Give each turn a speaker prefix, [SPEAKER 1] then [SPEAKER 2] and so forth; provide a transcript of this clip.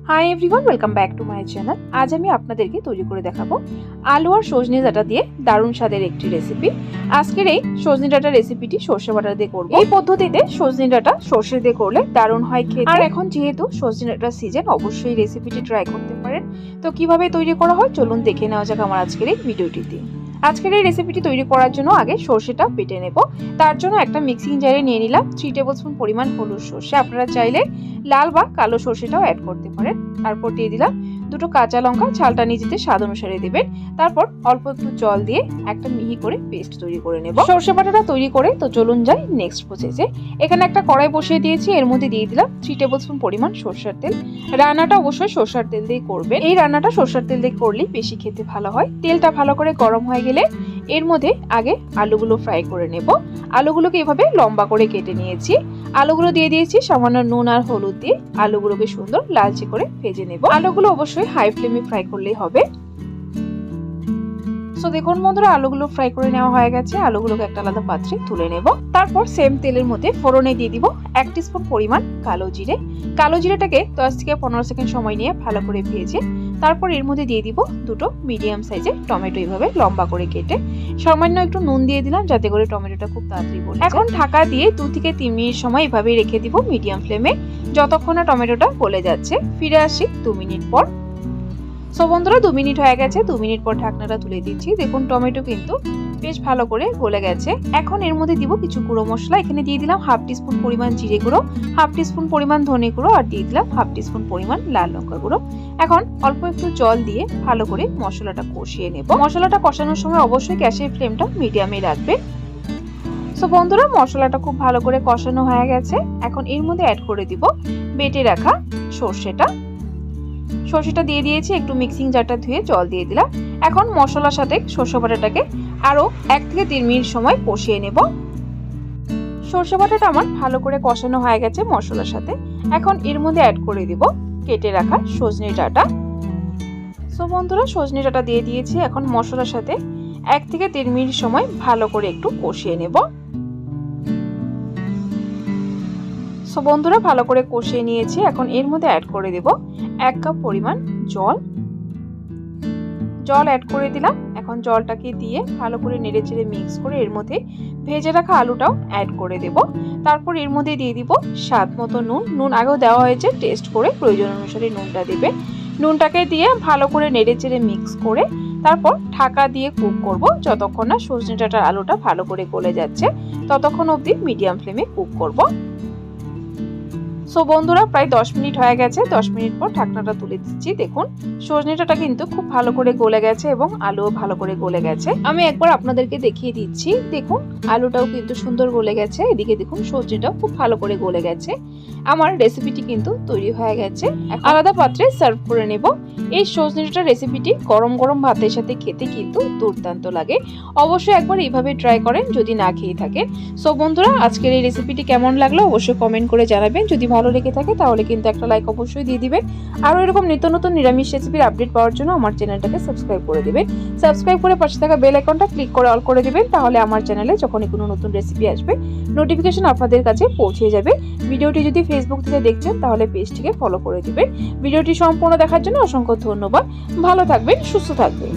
[SPEAKER 1] Hi everyone, welcome back to my channel. আজ আমি আপনাদেরকে তৈরি করে দেখাবো আলু আর সজনে ডাঁটা দিয়ে দারুণ স্বাদের একটি রেসিপি। আজকের এই সজনে ডাঁটা রেসিপিটি সর্ষে বাটা দিয়ে করব। এই পদ্ধতিতে সজনে ডাঁটা সর্ষে দিয়ে করলে দারুণ হয় খেতে। আর এখন যেহেতু সজনে ডাঁটার সিজন, অবশ্যই রেসিপিটি ট্রাই করতে পারেন। তো কিভাবে তৈরি করা হয় চলুন দেখে নেওয়া যাক আমার আজকের এই ভিডিওটিতে। আজকের এই রেসিপিটি তৈরি করার জন্য আগে সর্ষেটা বেটে নেব। তার জন্য একটা মিক্সিং জারে নিয়ে নিলাম 3 টেবিলস্পুন পরিমাণ হলুদ সর্ষে। আপনারা চাইলে লাল বা কালো সর্ষেটাও অ্যাড করতে পারেন। তারপর দিয়ে দিলাম দুটো কাঁচা লঙ্কা, ঝালটা নিজেদের স্বাদ অনুসারে দেবেন। তারপর অল্প একটু জল দিয়ে একটা মিহি করে পেস্ট তৈরি করে নেব। সর্ষে বাটাটা তৈরি করে তো চলুন যাই নেক্সট প্রসেসে। এখানে একটা কড়াই বসিয়ে দিয়েছি, এর মধ্যে দিয়ে দিলাম 3 টেবিলস্পুন পরিমাণ সরষের তেল। রান্নাটা অবশ্যই সরষের তেল দিয়ে করবেন। এই রান্নাটা সরষের তেল দিয়ে করলেই বেশি খেতে ভালো হয়। তেলটা ভালো করে গরম হয়ে গেলে এর মধ্যে আগে আলুগুলো ফ্রাই করে নেব। আলুগুলোকে এভাবে লম্বা করে কেটে নিয়েছি। আলুগুলো দিয়ে দিয়েছি সামান্য নুন আর হলুদ দিয়ে আলুগুলোকে সুন্দর লালচে করে ভেজে নেব। আলুগুলো অবশ্যই হাই ফ্লেমে ফ্রাই করলেই হবে। সো দেখুন বন্ধুরা, আলুগুলো ফ্রাই করে নেওয়া হয়ে গেছে। আলুগুলোকে একটা আলাদা পাত্রে তুলে নেব। তারপর সেম তেলের মধ্যে ফোড়নে দিয়ে দিব 1 টিস্পুন পরিমাণ কালো জিরে। কালো জিরেটাকে 10 থেকে 15 সেকেন্ড সময় নিয়ে ভালো করে ভেজে তারপর এর মধ্যে দিয়ে দিব দুটো মিডিয়াম সাইজের টমেটো, এইভাবে লম্বা করে কেটে। সামান্য একটু নুন দিয়ে দিলাম যাতে করে টমেটোটা খুব তাড়াতাড়ি গলে যায়। এখন ঢাকা দিয়ে 2 থেকে 3 মিনিট সময় এভাবে রেখে দিব মিডিয়াম ফ্লেমে, যতক্ষণ না টমেটোটা গলে যাচ্ছে। ফিরে আসি 2 মিনিট পর। সো বন্ধুরা, 2 মিনিট হয়ে গেছে। 2 মিনিট পর ঢাকনাটা তুলে দিচ্ছি। দেখুন টমেটো কিন্তু বেশ ভালো করে গলে গেছে। এখন এর মধ্যে দিব কিছু গুঁড়ো মশলা। এখানে দিয়ে দিলাম 1/2 টিস্পুন পরিমাণ জিরে গুঁড়ো, 1/2 টিস্পুন পরিমাণ ধনে গুঁড়ো আর দিয়ে দিলাম 1/2 টিস্পুন পরিমাণ লাল লঙ্কা গুঁড়ো। এখন অল্প একটু জল দিয়ে ভালো করে মশলাটা কষিয়ে নেব। মশলাটা কষানোর সময় অবশ্যই গ্যাসের ফ্লেমটা মিডিয়ামে রাখবেন। সো বন্ধুরা, মশলাটা খুব ভালো করে কষানো হয়ে গেছে। এখন এর মধ্যে অ্যাড করে দিব বেটে রাখা সর্ষেটা দিয়ে দিয়েছি। একটু মিক্সিং জারটা ধুয়ে জল দিয়ে দিলাম। এখন মশলার সাথে সর্ষে বাটাটাকে আরো 1 থেকে 3 মিনিট সময় কষিয়ে নেব। সর্ষে বাটাটা আমার ভালো করে কষানো হয়ে গেছে মশলার সাথে। এখন এর মধ্যে অ্যাড করে দিব কেটে রাখা সজনে ডাঁটা। সো বন্ধুরা, সজনে ডাঁটা দিয়ে দিয়েছি। এখন মশলার সাথে 1 থেকে 3 মিনিট সময় ভালো করে একটু কষিয়ে নেব। সো বন্ধুরা, ভালো করে কষিয়ে নিয়েছি। এখন এর মধ্যে অ্যাড করে দেব 1 কাপ পরিমাণ জল অ্যাড করে দিলাম। এখন জলটাকে দিয়ে ভালো করে নেড়েচেড়ে মিক্স করে এর মধ্যে ভেজে রাখা আলুটাও অ্যাড করে দেব। তারপর এর মধ্যে দিয়ে দিব স্বাদ মতো নুন আগেও দেওয়া হয়েছে, টেস্ট করে প্রয়োজন অনুসারে নুনটা দেবে। নুনটাকে দিয়ে ভালো করে নেড়েচেড়ে মিক্স করে তারপর ঢাকা দিয়ে কুক করব যতক্ষণ না সজনে ডাঁটার আলুটা ভালো করে গলে যাচ্ছে। ততক্ষণ অবধি মিডিয়াম ফ্লেমে কুক করব। সো বন্ধুরা, প্রায় 10 মিনিট হয়ে গেছে। 10 মিনিট পর ঢাকনাটা তুলে দিচ্ছি। দেখুন সজনে ডাঁটা কিন্তু খুব ভালো করে গলে গেছে এবং আলুও ভালো করে গলে গেছে। আমি একবার আপনাদেরকে দেখিয়ে দিচ্ছি। দেখুন আলুটাও কিন্তু সুন্দর গলে গেছে। এদিকে দেখুন সজনেটাও খুব ভালো করে গলে গেছে। আমার রেসিপিটি কিন্তু তৈরি হয়ে গেছে। আলাদা পাত্রে সার্ভ করে নেব। এই সজনে ডাঁটার রেসিপিটি গরম গরম ভাতের সাথে খেতে কিন্তু দুর্দান্ত লাগে। অবশ্যই একবার এইভাবে ট্রাই করেন যদি না খেয়ে থাকেন। সো বন্ধুরা, আজকের এই রেসিপিটি কেমন লাগলো অবশ্যই কমেন্ট করে জানাবেন। যদি ভালো লেগে থাকে তাহলে কিন্তু একটা লাইক অবশ্যই দিয়ে দিবেন। আর এরকম নিত্য নতুন নিরামিষ রেসিপির আপডেট পাওয়ার জন্য আমার চ্যানেলটাকে সাবস্ক্রাইব করে দিবেন। সাবস্ক্রাইব করে পাশে থাকা বেল আইকনটা ক্লিক করে অল করে দিবেন। তাহলে আমার চ্যানেলে যখনই কোনো নতুন রেসিপি আসবে নোটিফিকেশন আপনাদের কাছে পৌঁছে যাবে। ভিডিওটি যদি ফেসবুক থেকে দেখছেন তাহলে পেজটিকে ফলো করে দিবেন। ভিডিওটি সম্পূর্ণ দেখার জন্য অসংখ্য ধন্যবাদ। ভালো থাকবেন, সুস্থ থাকবেন।